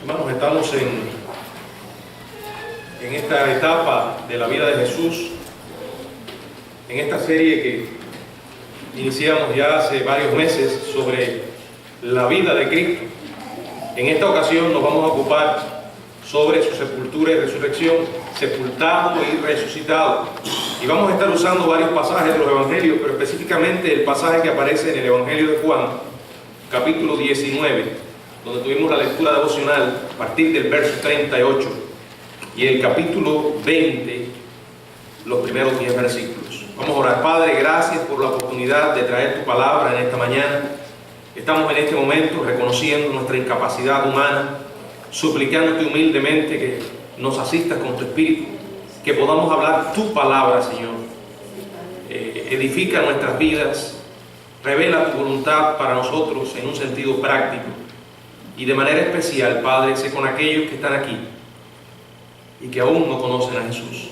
Hermanos, estamos en esta etapa de la vida de Jesús, en esta serie que iniciamos ya hace varios meses sobre la vida de Cristo. En esta ocasión nos vamos a ocupar sobre su sepultura y resurrección, sepultado y resucitado. Y vamos a estar usando varios pasajes de los evangelios, pero específicamente el pasaje que aparece en el Evangelio de Juan, capítulo 19, donde tuvimos la lectura devocional a partir del verso 38, y el capítulo 20, los primeros 10 versículos. Vamos a orar. Padre, gracias por la oportunidad de traer tu palabra en esta mañana. Estamos en este momento reconociendo nuestra incapacidad humana, suplicándote humildemente que nos asistas con tu espíritu, que podamos hablar tu palabra, Señor. Edifica nuestras vidas, revela tu voluntad para nosotros en un sentido práctico. Y de manera especial, Padre, sé con aquellos que están aquí y que aún no conocen a Jesús.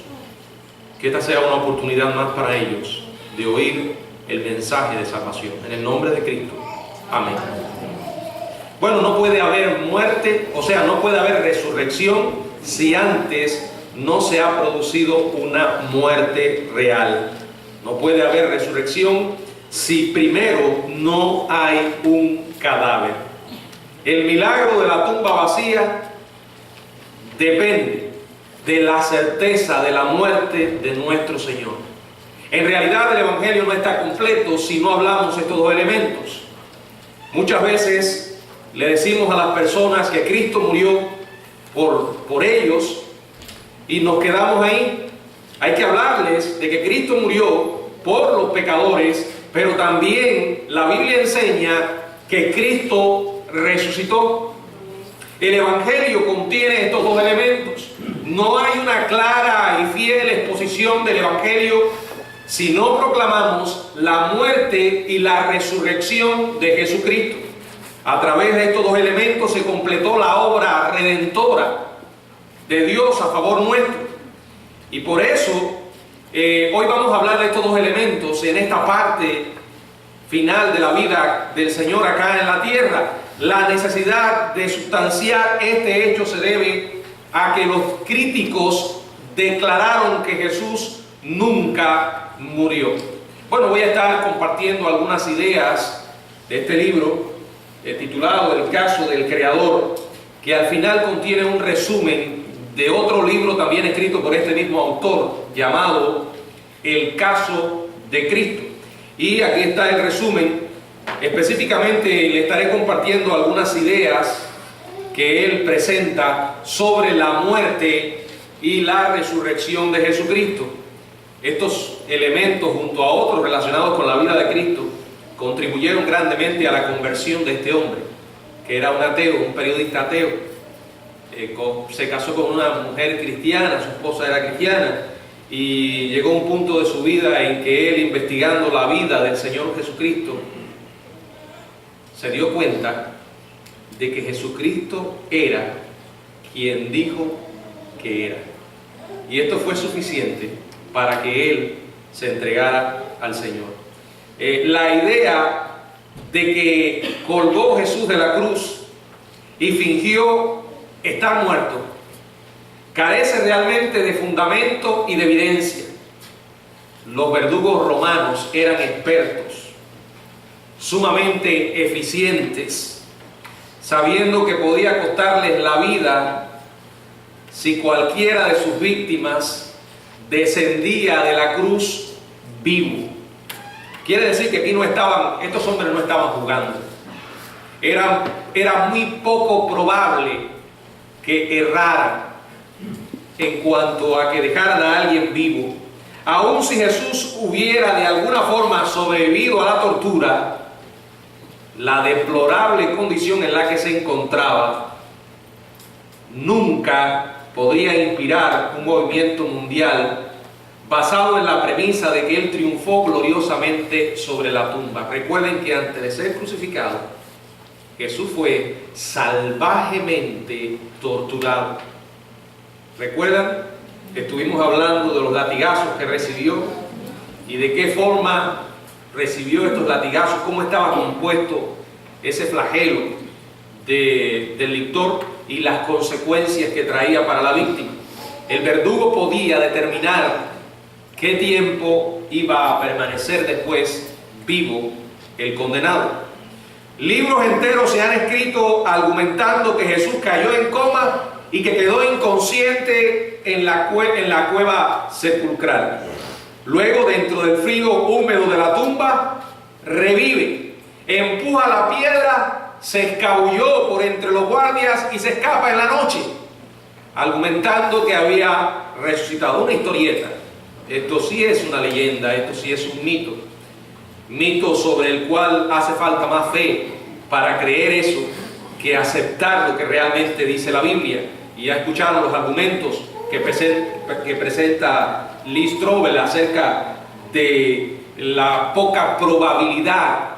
Que esta sea una oportunidad más para ellos de oír el mensaje de salvación. En el nombre de Cristo. Amén. Bueno, no puede haber muerte, o sea, no puede haber resurrección si antes no se ha producido una muerte real. No puede haber resurrección si primero no hay un cadáver. El milagro de la tumba vacía depende de la certeza de la muerte de nuestro Señor. En realidad el Evangelio no está completo si no hablamos de estos dos elementos. Muchas veces le decimos a las personas que Cristo murió por ellos y nos quedamos ahí. Hay que hablarles de que Cristo murió por los pecadores, pero también la Biblia enseña que Cristo resucitó. El Evangelio contiene estos dos elementos. No hay una clara y fiel exposición del Evangelio si no proclamamos la muerte y la resurrección de Jesucristo. A través de estos dos elementos se completó la obra redentora de Dios a favor nuestro. Y por eso hoy vamos a hablar de estos dos elementos en esta parte final de la vida del Señor acá en la tierra. La necesidad de sustanciar este hecho se debe a que los críticos declararon que Jesús nunca murió. Bueno, voy a estar compartiendo algunas ideas de este libro titulado El caso del Creador, que al final contiene un resumen de otro libro también escrito por este mismo autor llamado El caso de Cristo. Y aquí está el resumen. Específicamente le estaré compartiendo algunas ideas que él presenta sobre la muerte y la resurrección de Jesucristo. Estos elementos, junto a otros relacionados con la vida de Cristo, contribuyeron grandemente a la conversión de este hombre, que era un ateo, un periodista ateo. Se casó con una mujer cristiana, su esposa era cristiana, y llegó un punto de su vida en que él, investigando la vida del Señor Jesucristo, se dio cuenta de que Jesucristo era quien dijo que era. Y esto fue suficiente para que él se entregara al Señor. La idea de que colgó Jesús de la cruz y fingió estar muerto carece realmente de fundamento y de evidencia. Los verdugos romanos eran expertos, sumamente eficientes, sabiendo que podía costarles la vida si cualquiera de sus víctimas descendía de la cruz vivo. Quiere decir que aquí estos hombres no estaban jugando. Era muy poco probable que erraran en cuanto a que dejaran a alguien vivo. Aun si Jesús hubiera de alguna forma sobrevivido a la tortura, la deplorable condición en la que se encontraba nunca podría inspirar un movimiento mundial basado en la premisa de que él triunfó gloriosamente sobre la tumba. Recuerden que antes de ser crucificado, Jesús fue salvajemente torturado. ¿Recuerdan? Estuvimos hablando de los latigazos que recibió y de qué forma recibió estos latigazos, cómo estaba compuesto ese flagelo del lictor. y las consecuencias que traía para la víctima. El verdugo podía determinar qué tiempo iba a permanecer después vivo el condenado. Libros enteros se han escrito argumentando que Jesús cayó en coma y que quedó inconsciente en la cueva sepulcral. Luego, dentro del frío húmedo de la tumba, revive, empuja la piedra, se escabulló por entre los guardias y se escapa en la noche, argumentando que había resucitado. Una historieta. Esto sí es una leyenda, esto sí es un mito sobre el cual hace falta más fe para creer eso que aceptar lo que realmente dice la Biblia. Y ya escucharon los argumentos que presenta Lee Strobel acerca de la poca probabilidad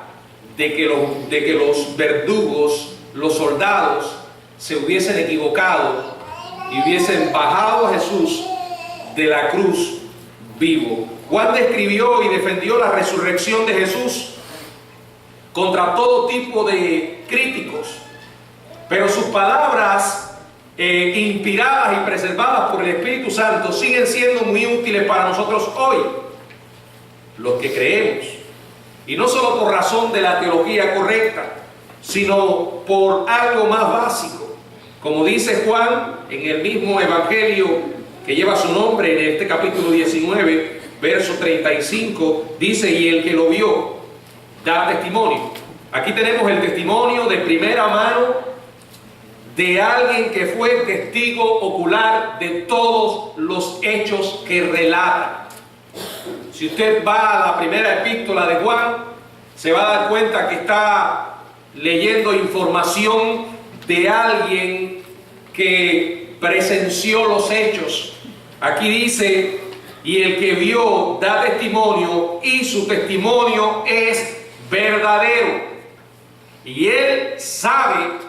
de que los verdugos, los soldados, se hubiesen equivocado y hubiesen bajado a Jesús de la cruz vivo. Juan describió y defendió la resurrección de Jesús contra todo tipo de críticos, pero sus palabras inspiradas y preservadas por el Espíritu Santo siguen siendo muy útiles para nosotros hoy, los que creemos, y no solo por razón de la teología correcta, sino por algo más básico. Como dice Juan en el mismo evangelio que lleva su nombre, en este capítulo 19, verso 35, dice: y el que lo vio da testimonio. Aquí tenemos el testimonio de primera mano de alguien que fue testigo ocular de todos los hechos que relata. Si usted va a la primera epístola de Juan, se va a dar cuenta que está leyendo información de alguien que presenció los hechos. Aquí dice: y el que vio da testimonio, y su testimonio es verdadero. Y él sabe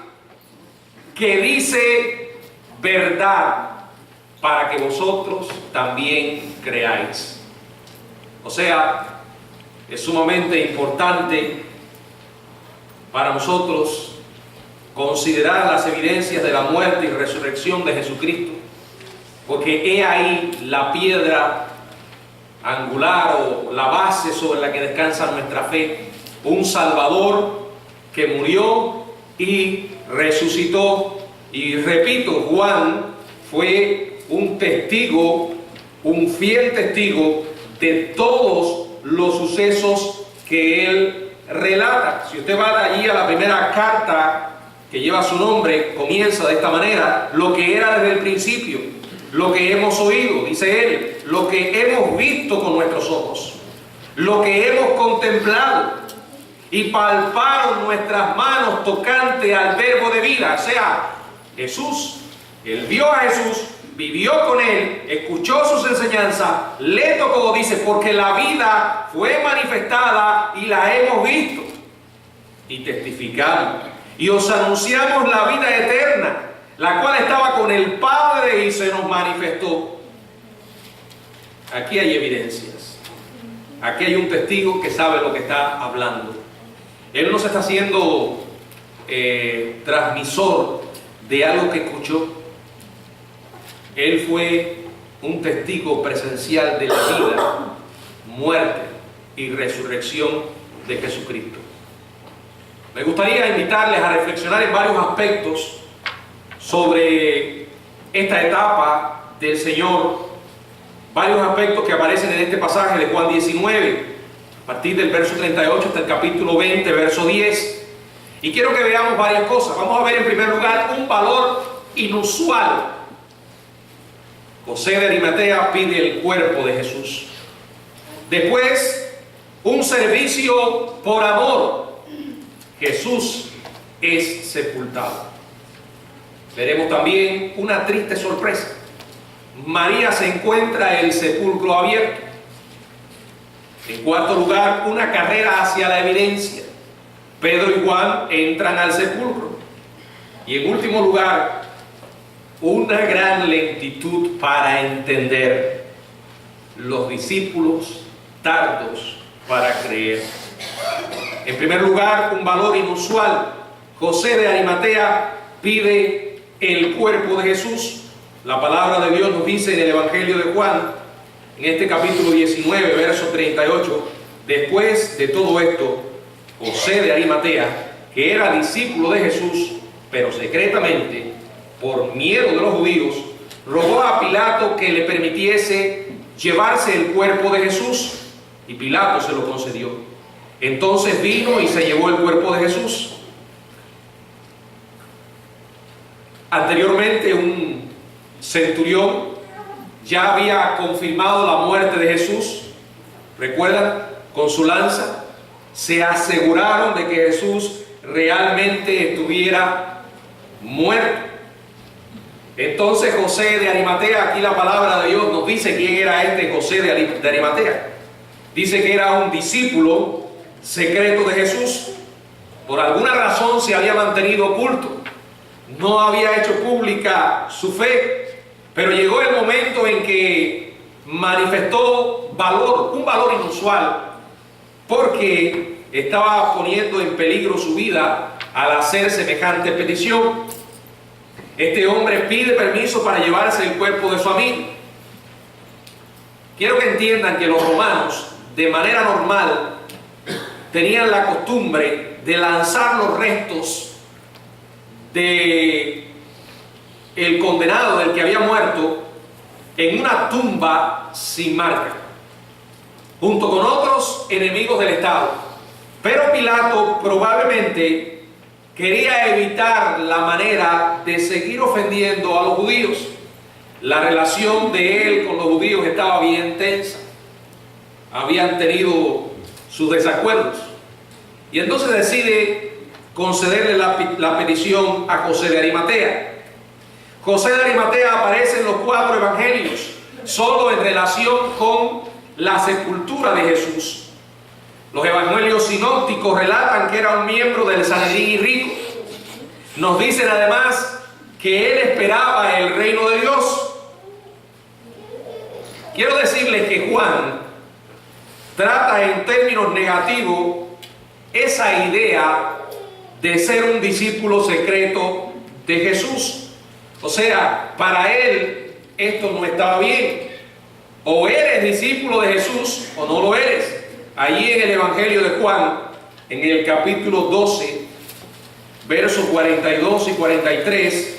que dice verdad para que vosotros también creáis. O sea, es sumamente importante para nosotros considerar las evidencias de la muerte y resurrección de Jesucristo, porque he ahí la piedra angular o la base sobre la que descansa nuestra fe. Un Salvador que murió y resucitó. Y repito, Juan fue un testigo, un fiel testigo de todos los sucesos que él relata. Si usted va de allí a la primera carta que lleva su nombre, comienza de esta manera: lo que era desde el principio, lo que hemos oído, dice él, lo que hemos visto con nuestros ojos, lo que hemos contemplado y palparon nuestras manos tocante al verbo de vida. O sea, Jesús, él vio a Jesús, vivió con él, escuchó sus enseñanzas, le tocó, dice, porque la vida fue manifestada y la hemos visto y testificamos. Y os anunciamos la vida eterna, la cual estaba con el Padre y se nos manifestó. Aquí hay evidencias. Aquí hay un testigo que sabe lo que está hablando. Él no se está haciendo transmisor de algo que escuchó. Él fue un testigo presencial de la vida, muerte y resurrección de Jesucristo. Me gustaría invitarles a reflexionar en varios aspectos sobre esta etapa del Señor, varios aspectos que aparecen en este pasaje de Juan 19, a partir del verso 38 hasta el capítulo 20, verso 10. Y quiero que veamos varias cosas. Vamos a ver en primer lugar un valor inusual. José de Arimatea pide el cuerpo de Jesús. Después, un servicio por amor. Jesús es sepultado. Veremos también una triste sorpresa. María se encuentra el sepulcro abierto. En cuarto lugar, una carrera hacia la evidencia. Pedro y Juan entran al sepulcro. Y en último lugar, una gran lentitud para entender. Los discípulos tardos para creer. En primer lugar, un valor inusual. José de Arimatea pide el cuerpo de Jesús. La palabra de Dios nos dice en el Evangelio de Juan, en este capítulo 19, verso 38, después de todo esto, José de Arimatea, que era discípulo de Jesús, pero secretamente, por miedo de los judíos, rogó a Pilato que le permitiese llevarse el cuerpo de Jesús, y Pilato se lo concedió. Entonces vino y se llevó el cuerpo de Jesús. Anteriormente un centurión ya había confirmado la muerte de Jesús. ¿Recuerdan? Con su lanza se aseguraron de que Jesús realmente estuviera muerto. Entonces José de Arimatea, aquí la palabra de Dios nos dice quién era este José de Arimatea. Dice que era un discípulo secreto de Jesús. Por alguna razón se había mantenido oculto. No había hecho pública su fe, pero llegó el momento en que manifestó valor, un valor inusual, porque estaba poniendo en peligro su vida al hacer semejante petición. Este hombre pide permiso para llevarse el cuerpo de su amigo. Quiero que entiendan que los romanos, de manera normal, tenían la costumbre de lanzar los restos de el condenado, del que había muerto, en una tumba sin marca, junto con otros enemigos del Estado. Pero Pilato probablemente quería evitar la manera de seguir ofendiendo a los judíos. La relación de él con los judíos estaba bien tensa. Habían tenido sus desacuerdos. Y entonces decide concederle la petición a José de Arimatea. José de Arimatea aparece en los 4 evangelios, solo en relación con la sepultura de Jesús. Los evangelios sinópticos relatan que era un miembro del Sanedrín y rico. Nos dicen además que él esperaba el reino de Dios. Quiero decirles que Juan trata en términos negativos esa idea de ser un discípulo secreto de Jesús. O sea, para él esto no estaba bien. O eres discípulo de Jesús o no lo eres. Allí en el Evangelio de Juan, en el capítulo 12, versos 42 y 43,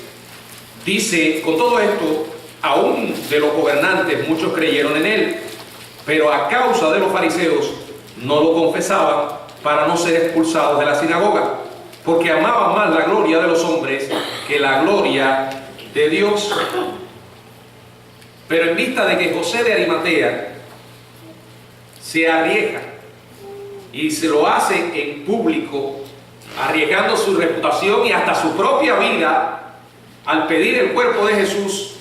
dice: con todo esto, aún de los gobernantes muchos creyeron en él, pero a causa de los fariseos no lo confesaban para no ser expulsados de la sinagoga, porque amaban más la gloria de los hombres que la gloria de Dios. Pero en vista de que José de Arimatea se arriesga y se lo hace en público, arriesgando su reputación y hasta su propia vida al pedir el cuerpo de Jesús,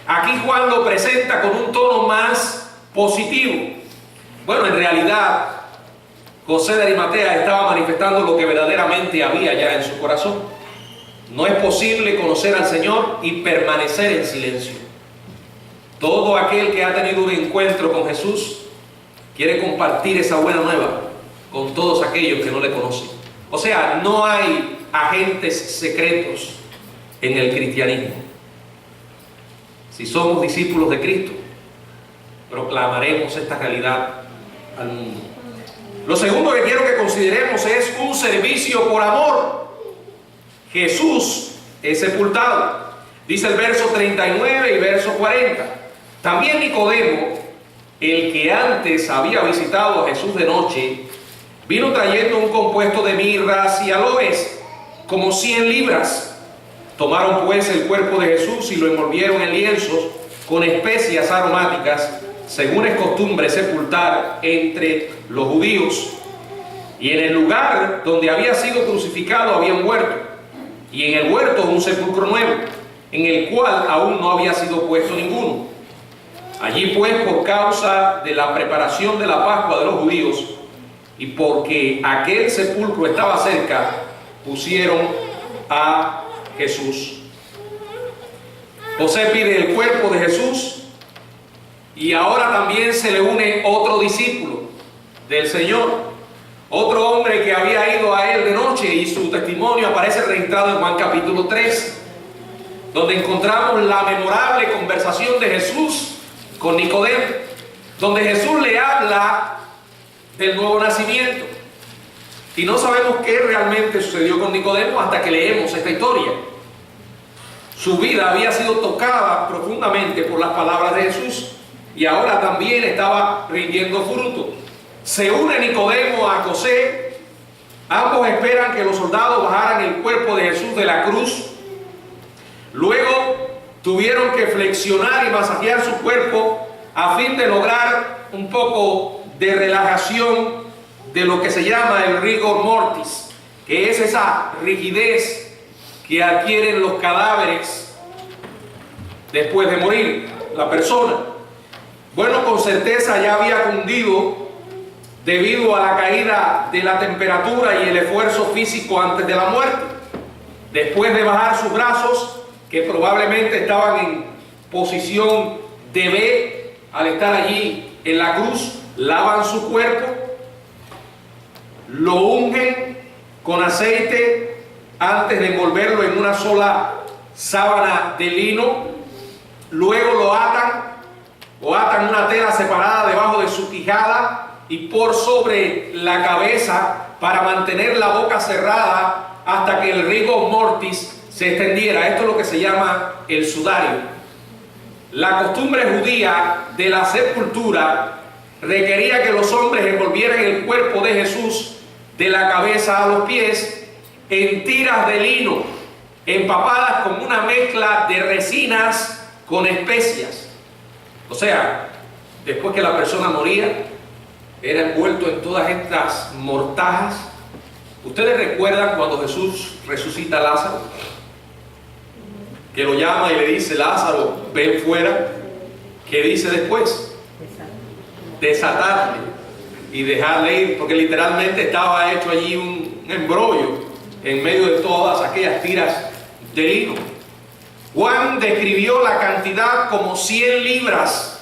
aquí Juan lo presenta con un tono más positivo. Bueno, en realidad José de Arimatea estaba manifestando lo que verdaderamente había ya en su corazón. No es posible conocer al Señor y permanecer en silencio. Todo aquel que ha tenido un encuentro con Jesús quiere compartir esa buena nueva con todos aquellos que no le conocen. O sea, no hay agentes secretos en el cristianismo. Si somos discípulos de Cristo, proclamaremos esta realidad al mundo. Lo segundo que quiero que consideremos es un servicio por amor. Jesús es sepultado. Dice el verso 39 y verso 40. También Nicodemo, el que antes había visitado a Jesús de noche, vino trayendo un compuesto de mirras y aloes, como 100 libras. Tomaron pues el cuerpo de Jesús y lo envolvieron en lienzos con especias aromáticas, según es costumbre sepultar entre los judíos. Y en el lugar donde había sido crucificado había un huerto, y en el huerto un sepulcro nuevo, en el cual aún no había sido puesto ninguno. Allí pues, por causa de la preparación de la Pascua de los judíos, y porque aquel sepulcro estaba cerca, pusieron a Jesús. José pide el cuerpo de Jesús, y ahora también se le une otro discípulo del Señor, otro hombre que había ido a él de noche, y su testimonio aparece registrado en Juan capítulo 3. donde encontramos la memorable conversación de Jesús con Nicodemo, donde Jesús le habla del nuevo nacimiento. Y no sabemos qué realmente sucedió con Nicodemo hasta que leemos esta historia. Su vida había sido tocada profundamente por las palabras de Jesús y ahora también estaba rindiendo fruto. Se une Nicodemo a José. Ambos esperan que los soldados bajaran el cuerpo de Jesús de la cruz. Luego tuvieron que flexionar y masajear su cuerpo a fin de lograr un poco de relajación de lo que se llama el rigor mortis, que es esa rigidez que adquieren los cadáveres después de morir la persona. Bueno, con certeza ya había cundido debido a la caída de la temperatura y el esfuerzo físico antes de la muerte. Después de bajar sus brazos, que probablemente estaban en posición de V, al estar allí en la cruz, lavan su cuerpo, lo ungen con aceite antes de envolverlo en una sola sábana de lino, luego lo atan una tela separada debajo de su quijada y por sobre la cabeza para mantener la boca cerrada hasta que el rigor mortis se extendiera. Esto es lo que se llama el sudario. La costumbre judía de la sepultura requería que los hombres envolvieran el cuerpo de Jesús de la cabeza a los pies en tiras de lino empapadas con una mezcla de resinas con especias. O sea, después que la persona moría, era envuelto en todas estas mortajas. ¿Ustedes recuerdan cuando Jesús resucita a Lázaro? Que lo llama y le dice: Lázaro, ven fuera. ¿Qué dice después? Desatarle y dejarle ir, porque literalmente estaba hecho allí un embrollo en medio de todas aquellas tiras de lino. Juan describió la cantidad como 100 libras.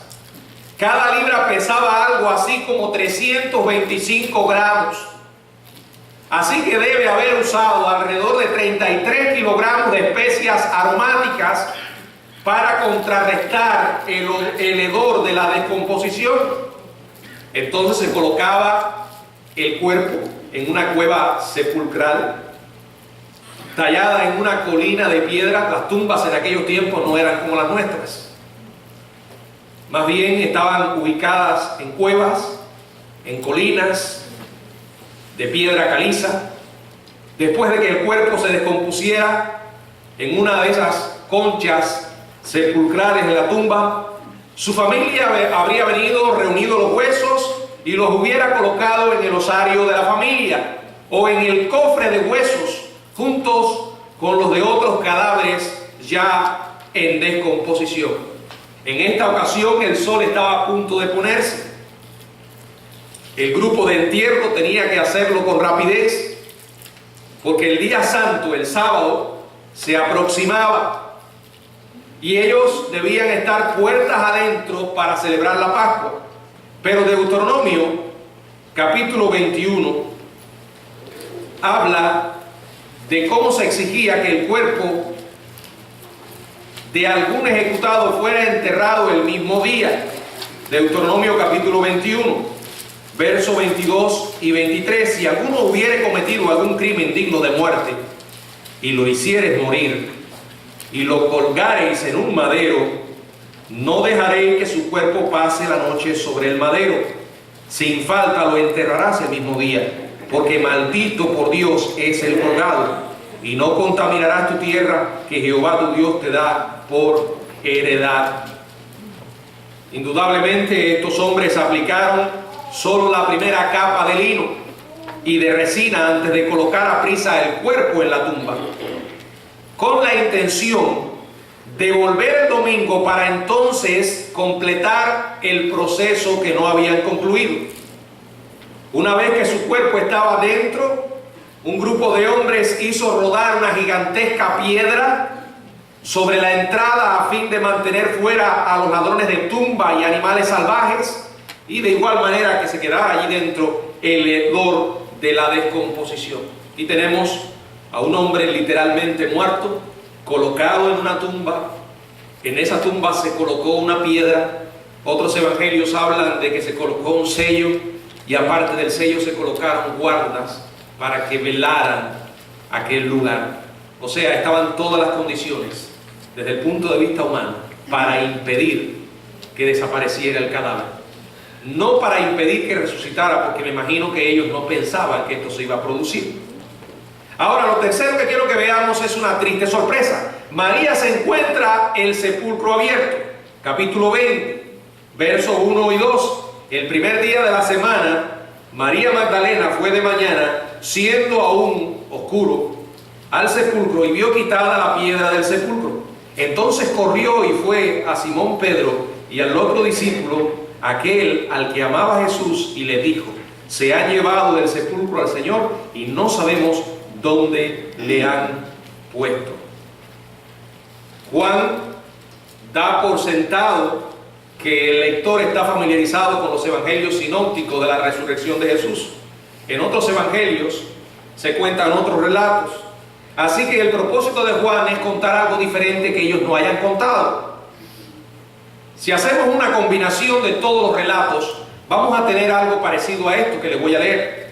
Cada libra pesaba algo así como 325 gramos. Así que debe haber usado alrededor de 33 kilogramos de especias aromáticas para contrarrestar el hedor de la descomposición. Entonces se colocaba el cuerpo en una cueva sepulcral tallada en una colina de piedra. Las tumbas en aquellos tiempos no eran como las nuestras. Más bien estaban ubicadas en cuevas, en colinas de piedra caliza. Después de que el cuerpo se descompusiera en una de esas conchas sepulcrales en la tumba, su familia habría venido, reunido los huesos y los hubiera colocado en el osario de la familia o en el cofre de huesos juntos con los de otros cadáveres ya en descomposición. En esta ocasión el sol estaba a punto de ponerse. El grupo de entierro tenía que hacerlo con rapidez porque el día santo, el sábado, se aproximaba y ellos debían estar puertas adentro para celebrar la Pascua. Pero Deuteronomio capítulo 21 habla de cómo se exigía que el cuerpo de algún ejecutado fuera enterrado el mismo día. Deuteronomio capítulo 21, versos 22 y 23. Si alguno hubiere cometido algún crimen digno de muerte y lo hicieres morir y lo colgareis en un madero, no dejaréis que su cuerpo pase la noche sobre el madero. Sin falta lo enterrarás el mismo día, porque maldito por Dios es el colgado. Y no contaminarás tu tierra que Jehová tu Dios te da por heredad. Indudablemente estos hombres aplicaron solo la primera capa de lino y de resina antes de colocar a prisa el cuerpo en la tumba, con la intención de volver el domingo para entonces completar el proceso que no habían concluido. Una vez que su cuerpo estaba dentro, un grupo de hombres hizo rodar una gigantesca piedra sobre la entrada a fin de mantener fuera a los ladrones de tumba y animales salvajes, y de igual manera que se quedara allí dentro el hedor de la descomposición. Y tenemos a un hombre literalmente muerto colocado en una tumba. En esa tumba se colocó una piedra. Otros evangelios hablan de que se colocó un sello, y aparte del sello se colocaron guardas para que velaran aquel lugar. O sea, estaban todas las condiciones desde el punto de vista humano para impedir que desapareciera el cadáver. No para impedir que resucitara, porque me imagino que ellos no pensaban que esto se iba a producir. Ahora, lo tercero que quiero que veamos es una triste sorpresa. María se encuentra el sepulcro abierto. Capítulo 20, versos 1 y 2. El primer día de la semana, María Magdalena fue de mañana, siendo aún oscuro, al sepulcro y vio quitada la piedra del sepulcro. Entonces corrió y fue a Simón Pedro y al otro discípulo, aquel al que amaba Jesús, y le dijo: se ha llevado del sepulcro al Señor y no sabemos dónde le han puesto. Juan da por sentado que el lector está familiarizado con los evangelios sinópticos de la resurrección de Jesús. En otros evangelios se cuentan otros relatos. Así que el propósito de Juan es contar algo diferente que ellos no hayan contado. Si hacemos una combinación de todos los relatos, vamos a tener algo parecido a esto que les voy a leer.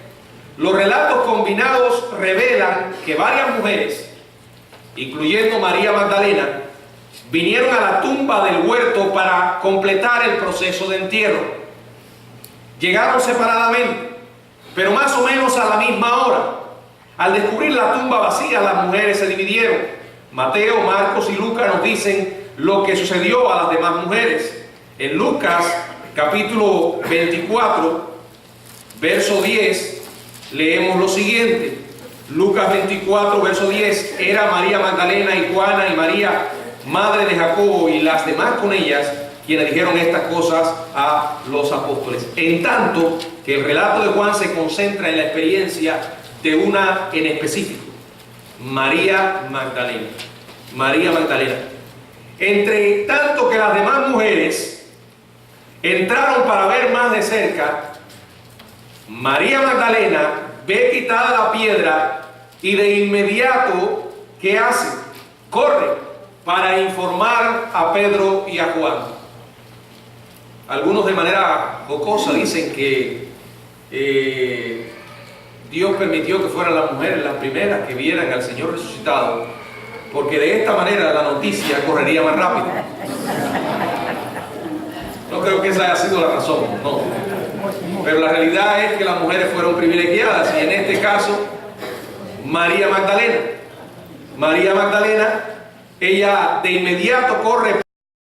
Los relatos combinados revelan que varias mujeres, incluyendo María Magdalena, vinieron a la tumba del huerto para completar el proceso de entierro. Llegaron separadamente, pero más o menos a la misma hora. Al descubrir la tumba vacía, las mujeres se dividieron. Mateo, Marcos y Lucas nos dicen lo que sucedió a las demás mujeres. En Lucas, capítulo 24, verso 10, leemos lo siguiente. Lucas 24, verso 10. Era María Magdalena y Juana y María, madre de Jacobo, y las demás con ellas, quienes dijeron estas cosas a los apóstoles. En tanto que el relato de Juan se concentra en la experiencia de una en específico, María Magdalena. María Magdalena. Entre tanto que las demás mujeres entraron para ver más de cerca, María Magdalena ve quitada la piedra y de inmediato, ¿qué hace? Corre para informar a Pedro y a Juan. Algunos de manera jocosa dicen que Dios permitió que fueran las mujeres las primeras que vieran al Señor resucitado, porque de esta manera la noticia correría más rápido. No creo que esa haya sido la razón, no. Pero la realidad es que las mujeres fueron privilegiadas, y en este caso, María Magdalena. María Magdalena, ella de inmediato corre